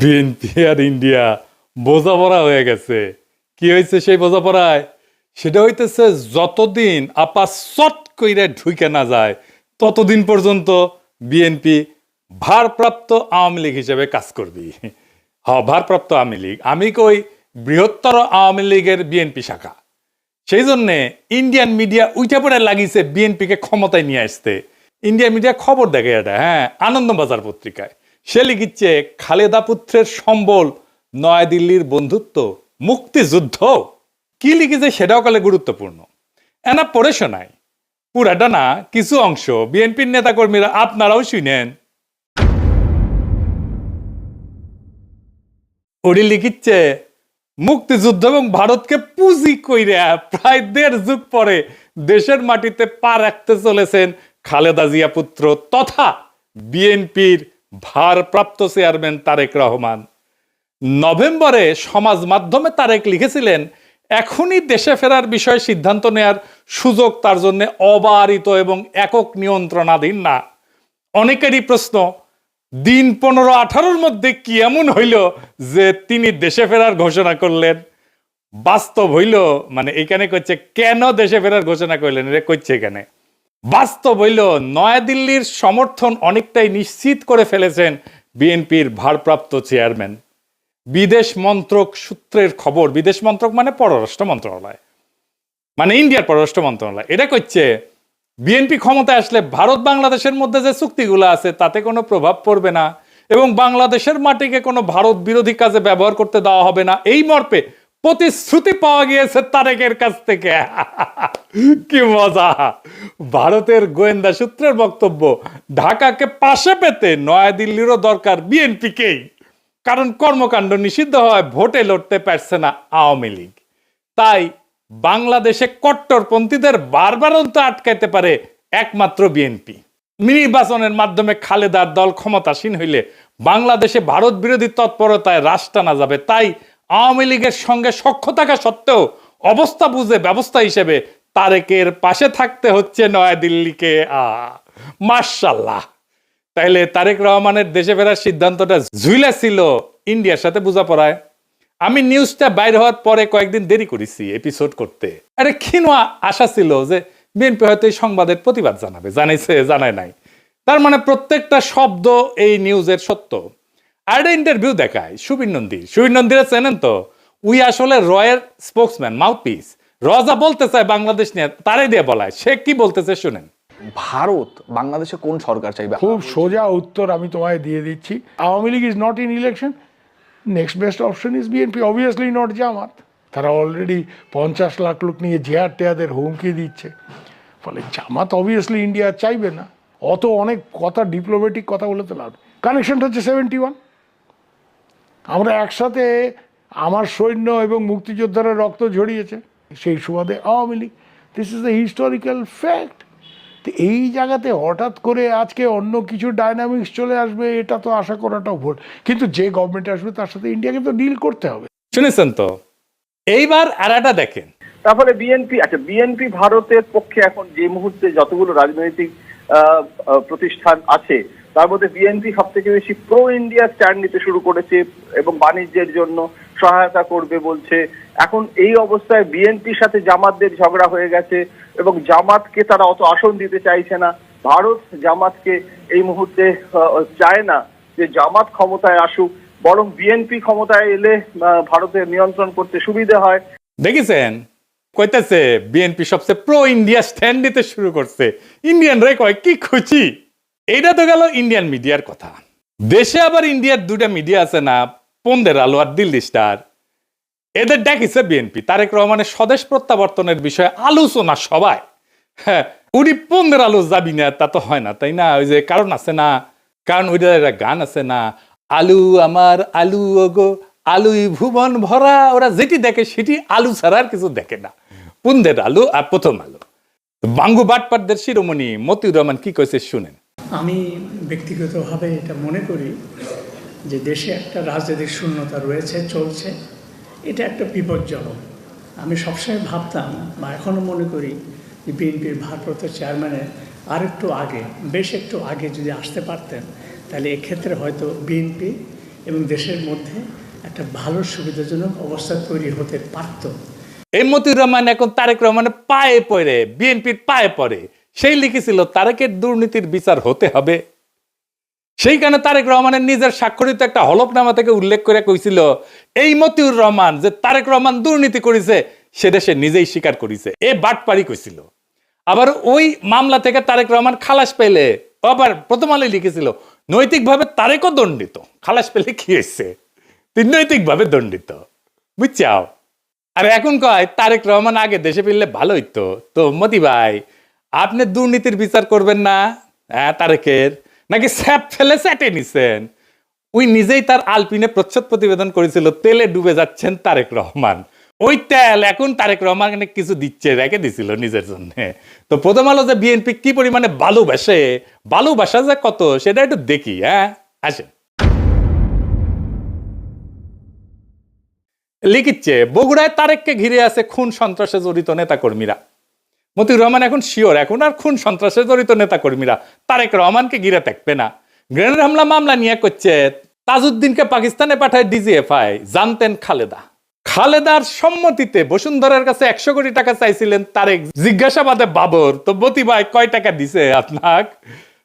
BNP আর India বোঝাপড়া হয়ে গেছে। কি হয়েছে সেই বোঝাপড়ায়? সেটা হইতেছে যতদিন আপা চট কইরে ঢুকে না যায় ততদিন পর্যন্ত বিএনপি ভারপ্রাপ্ত আওয়ামী লীগ হিসেবে কাজ করবি। ভারপ্রাপ্ত আওয়ামী লীগ, আমি কই বৃহত্তর আওয়ামী লীগের বিএনপি শাখা। সেই জন্যে ইন্ডিয়ান মিডিয়া উইটা পড়ে লাগিয়েছে বিএনপিকে ক্ষমতায় নিয়ে আসতে। ইন্ডিয়ান মিডিয়া খবর দেখে এটা, হ্যাঁ, আনন্দবাজার পত্রিকায় সে লিখিচ্ছে খালেদা পুত্রের সম্বল নয়াদিল্লির বন্ধুত্ব মুক্তিযুদ্ধ। কি লিখেছে সেটাও কালে গুরুত্বপূর্ণ। এনা পড়ে শোনায়, পুরাটা না, কিছু অংশ বিএনপির নেতাকর্মীরা আপনারাও শুনেন। ওটি লিখিচ্ছে মুক্তিযুদ্ধ এবং ভারতকে পুঁজি কইরা প্রায় ১.৫ যুগ পরে দেশের মাটিতে পা রাখতে চলেছেন খালেদা জিয়া পুত্র তথা বিএনপির ভারপ্রাপ্ত চেয়ারম্যান তারেক রহমান। নভেম্বরে সমাজ মাধ্যমে তারেক লিখেছিলেন, এখনই দেশে ফেরার বিষয়ে সিদ্ধান্ত নেয়ার সুযোগ তার জন্য অবারিত এবং একক নিয়ন্ত্রণাধীন না। অনেকেরই প্রশ্ন, দিন ১৫-১৮-র মধ্যে কি এমন হইল যে তিনি দেশে ফেরার ঘোষণা করলেন? বাস্তব হইল, মানে এখানে কইছে কেন দেশে ফেরার ঘোষণা করলেন, এটা কইছে এখানে বাস্তব হইল নয়াদিল্লির সমর্থন অনেকটাই নিশ্চিত করে ফেলেছেন বিএনপির ভারপ্রাপ্ত চেয়ারম্যান। বিদেশ মন্ত্রক সূত্রের খবর, বিদেশ মন্ত্রক মানে পররাষ্ট্র মন্ত্রণালয়, মানে ইন্ডিয়ার পররাষ্ট্র মন্ত্রণালয়, এটা কইছে বিএনপি ক্ষমতায় আসলে ভারত বাংলাদেশের মধ্যে যে চুক্তিগুলো আছে তাতে কোনো প্রভাব পড়বে না এবং বাংলাদেশের মাটিকে কোনো ভারত বিরোধী কাজে ব্যবহার করতে দেওয়া হবে না, এই মর্মে প্রতিশ্রুতি পাওয়া গিয়েছে তারেকের কাছ থেকে। কি মজা! ভারতের গোয়েন্দা সূত্রের বক্তব্য, ঢাকাকে পাশে পেতে নয়াদিল্লিরও দরকার বিএনপিকেই, কারণ কর্মকাণ্ড নিষিদ্ধ হয়, ভোটে লড়তে পারছে না আওয়ামী লীগ। তাই বাংলাদেশে কট্টরপন্থীদের বারবারন্ত আটকাইতে পারে একমাত্র বিএনপি। নির্বাচনের মাধ্যমে খালেদার দল ক্ষমতাসীন হইলে বাংলাদেশে ভারত বিরোধী তৎপরতায় রাশ টানা যাবে। তাই আওয়ামী লীগের সঙ্গে সখ্য থাকা সত্ত্বেও অবস্থা বুঝে ব্যবস্থা হিসেবে তারেকের পাশে থাকতে হচ্ছে নয়াদিল্লিকে। মাশাআল্লাহ! তাইলে তারেক রহমানের দেশে ফেরার সিদ্ধান্তটা ঝুলে ছিল ইন্ডিয়ার সাথে বোঝাপড়ায়। আমি নিউজটা বাইর হওয়ার পরে কয়েকদিন দেরি করেছি এপিসোড করতে। আরে ক্ষীণ আশা ছিল যে বিএনপি হয়তো এই সংবাদের প্রতিবাদ জানাবে, জানাইছে, জানায় নাই। তার মানে প্রত্যেকটা শব্দ এই নিউজের সত্য। আর একটা ইন্টারভিউ দেখায় সুবীর নন্দীরা চেনেন তো, উই আসলে রয়ের স্পোক্সম্যান, মাউথপিস। রজা বলতে চায় বাংলাদেশ নিয়ে, তারাই দিয়ে বলায়। সে কি বলতেছে শুনেন। ভারত বাংলাদেশে কোন সরকার চাইবে? খুব সোজা উত্তর আমি তোমায় দিয়ে দিচ্ছি। Awami League is not in election, next best option is BNP, obviously not Jamaat. তারা অলরেডি 50 লাখ লোক নিয়ে জেহার টেয়াদের হুমকি দিচ্ছে। ফলে জামাত অবভিয়াসলি ইন্ডিয়া চাইবে না। অত অনেক কথা, ডিপ্লোম্যাটিক কথা বলে তো লাভ। কানেকশনটা হচ্ছে 71। আমরা একসাথে, আমার সৈন্য এবং মুক্তিযোদ্ধারা রক্ত ঝরিয়েছে, সেই সুবাদে Awami League. This is the historical fact. তো এই জায়গাতে হঠাৎ করে আজকে অন্য কিছু ডায়নামিক্স চলে আসবে, এটা তো আশা করাটাও ভুল। কিন্তু যে গভর্নমেন্ট আসবে তার সাথে ইন্ডিয়াকে তো ডিল করতে হবে। শুনেছেন তো? এইবার আরাটা দেখেন। তারপরে বিএনপি ভারতের পক্ষে এখন যে মুহূর্তে যতগুলো রাজনৈতিক প্রতিষ্ঠান আছে তার মধ্যে বিএনপি সব থেকে বেশি প্রো ইন্ডিয়া স্ট্যান্ড নিতে শুরু করেছে এবং বাণিজ্যের জন্য সহায়তা করবে বলছে। এখন এই অবস্থায় বিএনপির সাথে জামাতদের ঝগড়া হয়ে গেছে এবং জামাতকে তারা অত আসন দিতে চাইছে না। ভারত জামাতকে এই মুহূর্তে চায় না যে জামাত ক্ষমতায় আসুক, বরং বিএনপি ক্ষমতায় এলে ভারতের নিয়ন্ত্রণ করতে সুবিধা হয়। দেখেছেন, কইতেছে বিএনপি সবচেয়ে প্রো ইন্ডিয়া স্ট্যান্ড নিতে শুরু করছে। ইন্ডিয়ান রে কয় কি খুশি। এইটা তো গেল ইন্ডিয়ান মিডিয়ার কথা। দেশে আবার ইন্ডিয়ার দুটা মিডিয়া আছে না, পন্দের আলো আর দিল্লি স্টার। এদের ডাকিছে বিএনপি তারেক রহমানের স্বদেশ প্রত্যাবর্তনের বিষয়ে আলোচনা সবাই। হ্যাঁ, উনি পন্দের আলো যাবি না তা তো হয় না, তাই না? ওই যে কারণ আছে না, কারণ ওইটা গান আছে না, আলু আমার আলু ওগো আলুই ভুবন ভরা। ওরা যেটি দেখে সেটি আলু ছাড়া আর কিছু দেখে না। পুন্দের আলু আর প্রথম আলু। বাঙ্গু বাটপাটদের শিরোমণি মতিউর রহমান কি কইছে শুনেন। আমি ব্যক্তিগতভাবে এটা মনে করি যে দেশে একটা রাজনৈতিক শূন্যতা রয়েছে, চলছে, এটা একটা বিপজ্জনক। আমি সবসময় ভাবতাম বা এখনও মনে করি যে বিএনপির ভারপ্রাপ্ত চেয়ারম্যানের আরেকটু আগে, বেশ একটু আগে যদি আসতে পারতেন তাহলে এক্ষেত্রে হয়তো বিএনপি এবং দেশের মধ্যে একটা ভালো সুবিধাজনক অবস্থা তৈরি হতে পারত। এই মতিউর রহমান এখন তারেক রহমানের পায়ে পড়ে, বিএনপির পায়ে পড়ে, সেই লিখেছিল তারেকের দুর্নীতির বিচার হতে হবে। সেইখানে তারেক রহমানের নিজের স্বাক্ষরিত একটা হলফনামা থেকে উল্লেখ করে কইছিল এই মতিউর রহমান যে তারেক রহমান দুর্নীতি করেছে সেটা সে নিজেই স্বীকার করেছে, এ বাটপারি কইছিল। আবার ওই মামলা থেকে তারেক রহমান খালাস পেলে আবার প্রথম আলোয় লিখেছিল নৈতিকভাবে তারেকও দণ্ডিত। খালাস পেলে কি হয়েছে, তুই নৈতিকভাবে দণ্ডিত, বুঝছাও। আর এখন কয় তারেক রহমান আগে দেশে ফিরলে ভালো হইতো। তো মতি ভাই, আপনি দুর্নীতির বিচার করবেন না? হ্যাঁ, তারেকের নাকি স্যাপ ফেলে স্যাটে নিছেন? ওই নিজেই তার আলপিনে প্রচ্ছদ প্রতিবেদন করেছিল তেলে ডুবে যাচ্ছেন তারেক রহমান। ওই তেল এখন তারেক রহমান কিছু দিচ্ছে, রেখে দিছিল নিজের জন্য। তো প্রথম আলো যে বিএনপি কি পরিমাণে ভালোবাসা যে কত সেটা একটু দেখি। হ্যাঁ, আসেন। লিখিচ্ছে বগুড়ায় তারেককে ঘিরে আছে খুন সন্ত্রাসে জড়িত নেতাকর্মীরা। মতিউর রহমান এখন শিওর এখন আর খুন সন্ত্রাসে জড়িত নেতাকর্মীরা তারেক রহমানকে ঘিরে থাকবে না। গ্রেনেড হামলা মামলা নিয়ে করছে তাজউদ্দিনকে পাকিস্তানে পাঠায় ডিজিএফআই। জানতেন খালেদার সম্মতিতে বসুন্ধরার কাছে 100 কোটি টাকা চাইছিলেন তারেক। জিজ্ঞাসাবাদে বাবর তো মতি ভাই কয় টাকা দিছে আপনাক?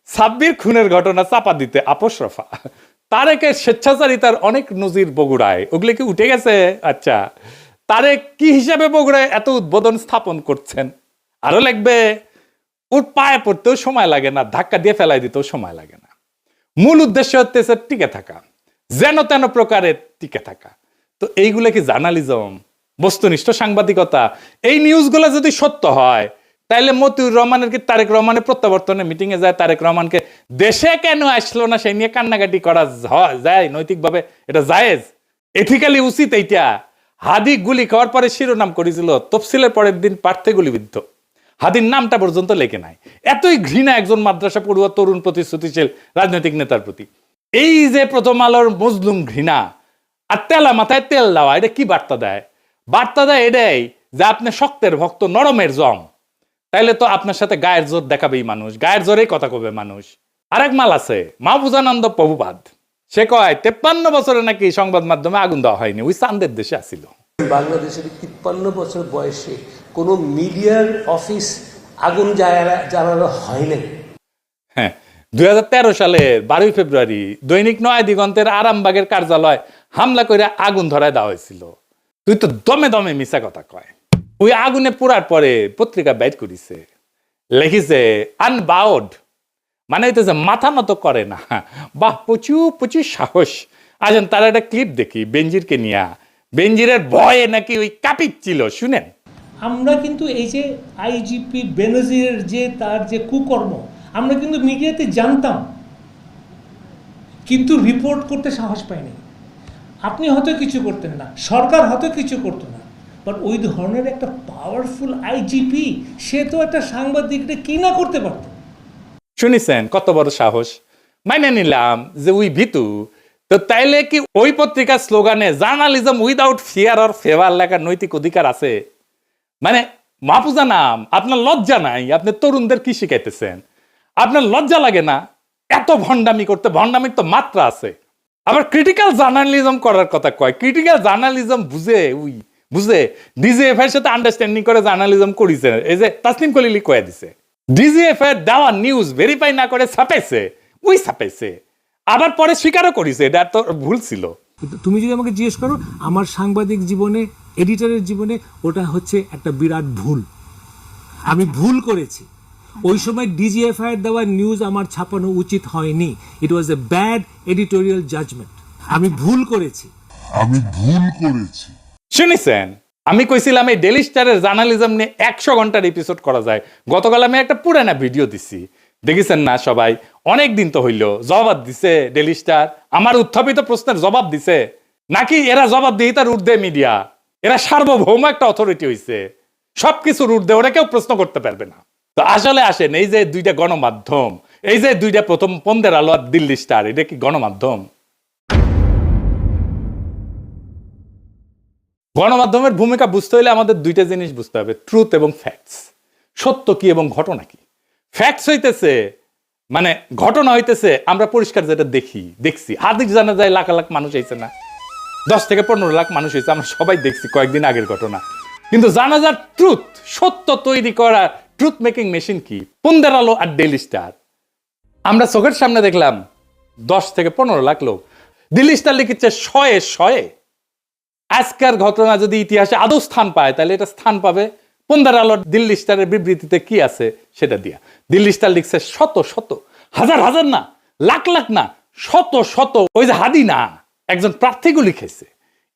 সাব্বির খুনের ঘটনা চাপা দিতে আপোস রফা। তারেকের স্বেচ্ছাচারিতার অনেক নজির বগুড়ায়, ওগুলো কি উঠে গেছে? আচ্ছা, তারেক কি হিসাবে বগুড়ায় এত উদ্বোধন স্থাপন করছেন? আরো লাগবে, ওর পায়ে পড়তেও সময় লাগে না, ধাক্কা দিয়ে ফেলাই দিতেও সময় লাগে না। মূল উদ্দেশ্য হচ্ছে টিকে থাকা, যেন তেন প্রকারের টিকে থাকা। তো এইগুলো কি জার্নালিজম, বস্তুনিষ্ঠ সাংবাদিকতা? এই নিউজগুলো যদি সত্য হয় তাহলে মতিউর রহমানের কি তারেক রহমানের প্রত্যাবর্তনে মিটিং এ যায় তারেক রহমানকে দেশে কেন আসলো না সেই নিয়ে কান্নাকাটি করা যায়? নৈতিকভাবে এটা জায়েজ, এথিক্যালি উচিত এইটা? হাদি গুলি খাওয়ার পরে শিরোনাম করেছিল তফসিলের পরের দিন প্রার্থী গুলিবিদ্ধ। হাদির নামটা পর্যন্ত লেখে নাই। এতই ঘৃণা একজন মাদ্রাসা পড়ুয়া তরুণ প্রতিশ্রুতিশীল রাজনৈতিক নেতার প্রতি। এই যে প্রথম আলোর মজলুম ঘৃণা আর তেলা মাথায় তেল দেওয়া, এটা কি বার্তা দেয়? বার্তা দেয় এটাই যে আপনি শক্তের ভক্ত, নরমের জম। তাইলে তো আপনার সাথে গায়ের জোর দেখাবেই মানুষ, গায়ের জোরেই কথা কবে মানুষ। আরেক মাল আছে মাহফুজানন্দ প্রভুপাদ, সে কয় 53 বছরে নাকি সংবাদ মাধ্যমে আগুন দেওয়া হয়নি, ওই চান্দের দেশে আসিল। বাংলাদেশের 53 বছর বয়সে কোনো মিডিয়ার অফিস আগুন জ্বালানো হয়নি। হ্যাঁ, 2013 সালের 12 ফেব্রুয়ারি দৈনিক নয়া দিগন্তের আরামবাগের কার্যালয় হামলা করে আগুন ধরায় দেওয়া হয়েছিল। তুই তো দমে দমে মিশা কথা কয়। ওই আগুনে পোড়ার পরে পত্রিকা বাইট করিছে, লিখিছে আনবাউড, মানে হইতেছে মাথা নত করে না। বাহ, প্রচুর সাহস। আসেন তার একটা ক্লিপ দেখি বেনজিরকে নিয়া। বেনজিরের ভয়ে নাকি ওই কাঁপিচ্ছিল, শুনেন। আমরা কিন্তু এই যে আইজিপি বেনজিরের যে তার যে কুকর্ম আমরা কিন্তু মিডিয়াতে জানতাম, কিন্তু রিপোর্ট করতে সাহস পাইনি। আপনি হয়তো কিছু করতেন না, সরকার হয়তো কিছু করতো না, বাট ওই ধরনের একটা পাওয়ারফুল আইজিপি সে তো একটা সাংবাদিকরা কি না করতে পারত। শুনিছেন কত বড় সাহস? মাইনে নিলাম যে ওই ভিতু, তো তাইলে কি ওই পত্রিকার স্লোগানে journalism without fear or favour লেখার নৈতিক অধিকার আছে? মানে মাহফুজা নাম, আপনার লজ্জা নাই? আপনি তরুণদের কি শিখাইতেছেন? আপনার লজ্জা লাগে না এত ভণ্ডামি করতে? ভণ্ডামির তো মাত্রা আছে। আবার ক্রিটিক্যাল জার্নালিজম করার কথা কয়। ক্রিটিক্যাল জার্নালিজম বুঝে ডিজিএফ এর সাথে আন্ডারস্ট্যান্ডিং করে জার্নালিজম করেছে। এই যে তাসলিম খলিলি কয়ে দিছে ডিজিএফ এর দেওয়া নিউজ ভেরিফাই না করে ছাপাইছে, আবার পরে স্বীকারও করেছে এটা তো ভুল ছিল। তুমি যদি আমাকে জিজ্ঞেস করো আমার সাংবাদিক জীবনে, এডিটরের জীবনে ওটা হচ্ছে একটা বিরাট ভুল। আমি ভুল করেছি। ওই সময় ডিজিএফআই এর দেওয়া নিউজ আমার ছাপানো উচিত হয়নি। ইট ওয়াজ এ ব্যাড এডিটোরিয়াল জাজমেন্ট। আমি ভুল করেছি। শুনেছেন, আমি কইছিলাম এই ডেইলি স্টারের জার্নালিজম নিয়ে 100 ঘন্টার এপিসোড করা যায়। গতকাল আমি একটা পুরানা ভিডিও দিছি, দেখেছেন না সবাই? অনেক দিন তো হইল। জবাব দিছে ডেইলি স্টার? আমার উত্থাপিত প্রশ্নের জবাব দিছে নাকি এরা জবাব দিয়ে তার ঊর্ধ্বে মিডিয়া? এরা সার্বভৌম একটা অথরিটি হইছে, সবকিছুর ঊর্ধ্বে, ওরা কেউ প্রশ্ন করতে পারবে না। তো আসলে আসেন, এই যে দুইটা গণমাধ্যম, এই যে দুইটা প্রথম পন্দের আলো আর দিল্লি স্টার, এটা কি গণমাধ্যম? গণমাধ্যমের ভূমিকা বুঝতে হলে আমাদের দুইটা জিনিস বুঝতে হবে, ট্রুথ এবং ফ্যাক্টস। সত্য কি এবং ঘটনা কি। ফ্যাক্টস হইতেছে মানে ঘটনা হইতেছে আমরা পরিষ্কার যেটা দেখছি হাদিস জানা যায় লাখ লাখ মানুষ হয়েছে না, 10 থেকে 15 লাখ মানুষ হয়েছে, আমরা সবাই দেখছি কয়েকদিন আগের ঘটনা। কিন্তু জানাজার ট্রুথ, সত্য তৈরি করা ট্রুথ মেকিং মেশিন কি? পুন্দের আলো আর ডেইলি স্টার। আমরা চোখের সামনে দেখলাম 10 থেকে 15 লাখ লোক। দিল্লি স্টার লিখেছে শয়ে। আজকের ঘটনা যদি ইতিহাসে আদৌ স্থান পায় তাহলে এটা স্থান পাবে পুন্দের আলো দিল্লি স্টারের বিবৃতিতে কি আছে সেটা দিয়া। দিল্লি স্টার লিখছে শত হাজার না, লাখ না, শত ওই যে হাদি না, একজন প্রার্থীকে লিখেছে।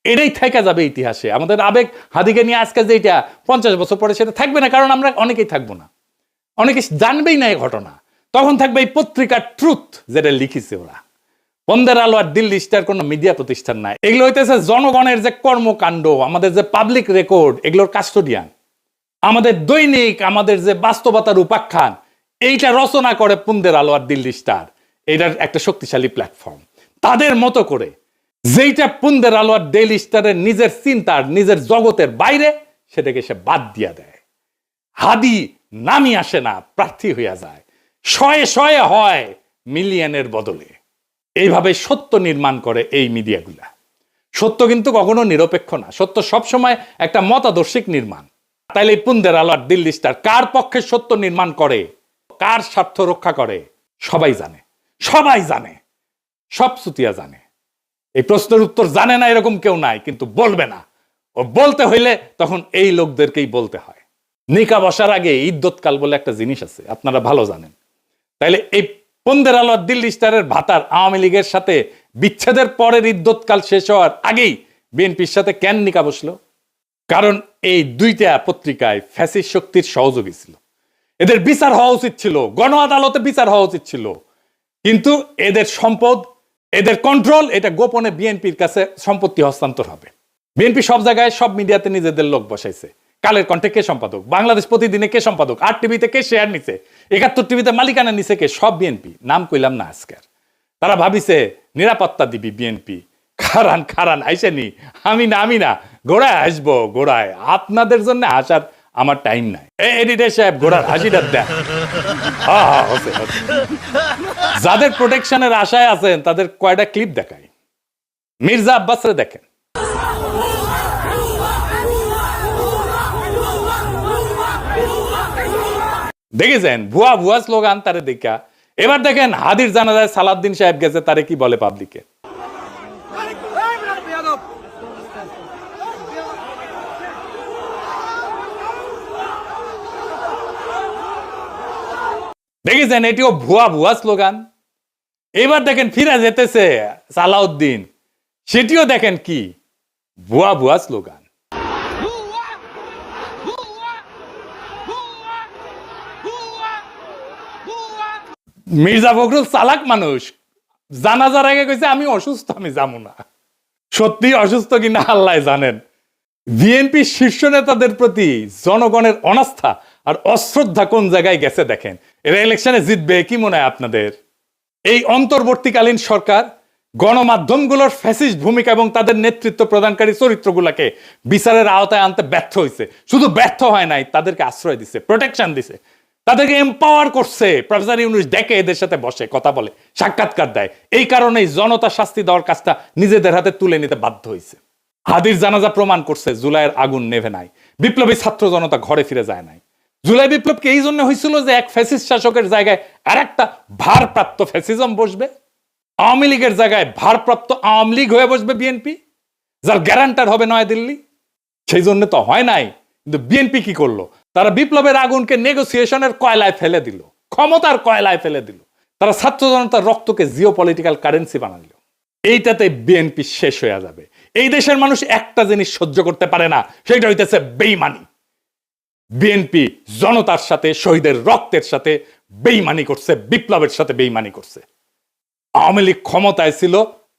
এটাই থেকে যাবে ইতিহাসে। আমাদের আবেগ হাদিকে নিয়ে আজকে যে এটা 50 বছর পরে সেটা থাকবে না, কারণ আমরা অনেকেই থাকবো না, অনেকে জানবেই না এই ঘটনা। তখন থাকবে এই পত্রিকার ট্রুথ যেটা লিখেছে ওরা। পুন্দের আলো আর দিল্লি স্টার কোনো মিডিয়া প্রতিষ্ঠান নাই, এগুলো হইতেছে জনগণের যে কর্মকাণ্ড, আমাদের যে পাবলিক রেকর্ড, এগুলোর কাস্টোডিয়ান। আমাদের দৈনিক, আমাদের যে বাস্তবতার উপাখ্যান, এইটা রচনা করে পুন্দের আলো আর দিল্লি স্টার। এটার একটা শক্তিশালী প্ল্যাটফর্ম। তাদের মতো করে যেইটা পুন্দের আলো আর ডেইলি স্টারের নিজের চিন্তার, নিজের জগতের বাইরে, সেটাকে সে বাদ দিয়া দেয়। হাদি নামি আসে না, প্রার্থী হইয়া যায়। শয়ে হয় মিলিয়নের বদলে। এইভাবে সত্য নির্মাণ করে এই মিডিয়াগুলা। সত্য কিন্তু কখনো নিরপেক্ষ না, সত্য সবসময় একটা মতাদর্শিক নির্মাণ। তাইলে এই পুন্দের আলো আর দিল্লি স্টার কার পক্ষে সত্য নির্মাণ করে, কার স্বার্থ রক্ষা করে, সবাই জানে, সব সুতিয়া জানে। এই প্রশ্নের উত্তর জানে না এরকম কেউ নাই, কিন্তু বলবে না। ও বলতে হইলে তখন এই লোকদেরকেই বলতে হয়। নিকা বসার আগে ইদ্যৎকাল বলে একটা জিনিস আছে, আপনারা ভালো জানেন। তাইলে এই পুন্দের আলো আর দিল্লি স্টারের ভাতার আওয়ামী লীগের সাথে বিচ্ছেদের পরের ইদ্যৎকাল শেষ হওয়ার আগেই বিএনপির সাথে কেন নিকা বসলো? কারণ এই দুইটা পত্রিকায় ফ্যাসিস্ট শক্তির সহযোগী ছিল। এদের বিচার হওয়া উচিত ছিল, গণ আদালতে বিচার হওয়া উচিত ছিল। কিন্তু এদের সম্পদ, এদের কন্ট্রোল, এটা গোপনে বিএনপির কাছে সম্পত্তি হস্তান্তর হবে। বিএনপি সব জায়গায়, সব মিডিয়াতে নিজেদের লোক বসাইছে। কালের কণ্ঠে কে সম্পাদক, বাংলাদেশ প্রতিদিনে কে সম্পাদক, 8 টিভিতে কে শেয়ার নিছে, 71 টিভিতে মালিকানা নিছে কে, সব বিএনপি। নাম কইলাম না আজকের। তারা ভাবিছে নিরাপত্তা দিবি বিএনপি। খারান আইসেনি, আমি না ঘোড়ায় আসবো, ঘোড়ায়। আপনাদের জন্য আসার আমার টাইম নাই। এডিটর সাহেব ঘোড়ার হাসিটা দেন। যাদের প্রোটেকশনের আশায় আছেন তাদের কয়টা ক্লিপ দেখাই। মির্জা আব্বাসরে দেখেন। দেখেছেন ভুয়া স্লোগান তারে দেখা। এবার দেখেন হাদির জানাজায় সালাউদ্দিন সাহেব গেছে, তারে কি বলে পাবলিকে। দেখেছেন এটিও ভুয়া স্লোগান। এবার দেখেন ফিরে যেতেছে সালাউদ্দিন, সেটিও দেখেন কি ভুয়া স্লোগান। মির্জা ফখরুল চালাক মানুষ, জানাজার আগে কইছে আমি অসুস্থ, আমি যাবো না। সত্যি অসুস্থ কিনা আল্লাহ জানেন। বিএনপি শীর্ষ নেতাদের প্রতি জনগণের অনাস্থা আর অশ্রদ্ধা কোন জায়গায় গেছে দেখেন। এরা ইলেকশনে জিতবে কি মনে হয় আপনাদের? এই অন্তর্বর্তীকালীন সরকার গণমাধ্যমগুলোর ফ্যাসিস্ট ভূমিকা এবং তাদের নেতৃত্ব প্রদানকারী চরিত্রগুলোকে বিচারের আওতায় আনতে ব্যর্থ হয়েছে। শুধু ব্যর্থ হয় নাই, তাদেরকে আশ্রয় দিছে, প্রোটেকশন দিছে, তাদেরকে এম্পাওয়ার করছে। প্রফেসর ইউনূস দেখে এদের সাথে বসে কথা বলে, সাক্ষাৎকার দেয়। এই কারণেই জনতা শাস্তি দেওয়ার কাজটা নিজেদের হাতে তুলে নিতে বাধ্য হয়েছে। হাদির জানাজা প্রমাণ করছে জুলাইয়ের আগুন নেভে নাই, বিপ্লবী ছাত্র জনতা ঘরে ফিরে যায় নাই। জুলাই বিপ্লবকে এই জন্য হয়েছিল যে এক ফ্যাসিস্ট শাসকের জায়গায় আর একটা ভারপ্রাপ্ত ফ্যাসিজম বসবে। আওয়ামী লীগের জায়গায় ভারপ্রাপ্ত আওয়ামী লীগ হয়ে বসবে বিএনপি, যার গ্যারান্টার হবে নয়াদিল্লি। সেই জন্য তো হয় নাই। কিন্তু বিএনপি কি করলো? তারা বিপ্লবের আগুনকে নেগোসিয়েশনের কয়লায় ফেলে দিল, ক্ষমতার কয়লায় ফেলে দিল। তারা ছাত্র জনতার রক্তকে জিও পলিটিক্যাল কারেন্সি বানালো। এইটাতে বিএনপি শেষ হয়ে যাবে। এই দেশের মানুষ একটা জিনিস সহ্য করতে পারে না, সেটা হইতেছে বেইমানি। বিএনপি জনতার সাথে, শহীদের রক্তের সাথে বেইমানি করছে, বিপ্লবের সাথে বেইমানি করছে। আওয়ামী লীগ ক্ষমতায় ছিল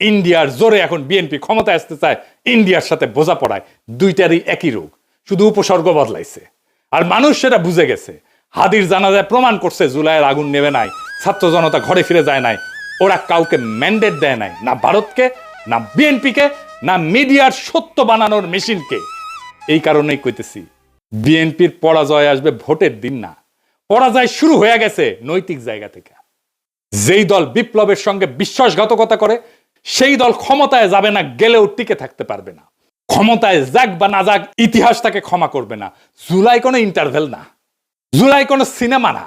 ইন্ডিয়ার জোরে, এখন বিএনপি ক্ষমতায় আসতে চায় ইন্ডিয়ার সাথে বোঝাপড়ায়। দুইটারই একই রোগ, শুধু উপসর্গ বদলাইছে। আর মানুষ সেটা বুঝে গেছে। হাদির জানাজায় প্রমাণ করছে জুলাইয়ের আগুন নেবে নাই, ছাত্র জনতা ঘরে ফিরে যায় নাই। ওরা কাউকে ম্যান্ডেট দেয় নাই, না ভারতকে, না বিএনপিকে, না মিডিয়ার সত্য বানানোর মেশিনকে। এই কারণেই কইতেছি বিএনপির পরাজয় আসবে ভোটের দিন না, পরাজয় শুরু হয়ে গেছে নৈতিক জায়গা থেকে। যেই দল বিপ্লবের সঙ্গে বিশ্বাসঘাতকতা করে সেই দল ক্ষমতায় যাবে না, গেলেও টিকে থাকতে পারবে না। ক্ষমতায় যাক বা না যাক, ইতিহাস তাকে ক্ষমা করবে না। জুলাই কোনো ইন্টারভেল না, জুলাই কোনো সিনেমা না,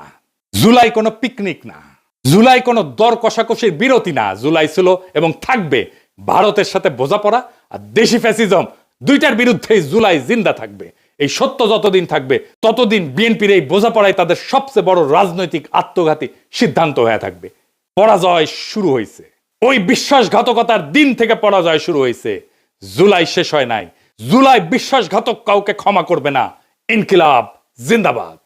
জুলাই কোনো পিকনিক না, জুলাই কোনো দর কষাকষির বিরতি না। জুলাই ছিল এবং থাকবে ভারতের সাথে বোঝাপড়া আর দেশি ফ্যাসিজম, দুইটার বিরুদ্ধেই জুলাই জিন্দা থাকবে। এই সত্য যতদিন থাকবে ততদিন বিএনপির এই বোঝাপড়াই তাদের সবচেয়ে বড় রাজনৈতিক আত্মঘাতী সিদ্ধান্ত হয়ে থাকবে। পরাজয় শুরু হয়েছে, ওই বিশ্বাসঘাতকতার দিন থেকে পরাজয় শুরু হয়েছে। জুলাই শেষ হয় নাই, জুলাই বিশ্বাসঘাতক কাউকে ক্ষমা করবে না। ইনকিলাব জিন্দাবাদ।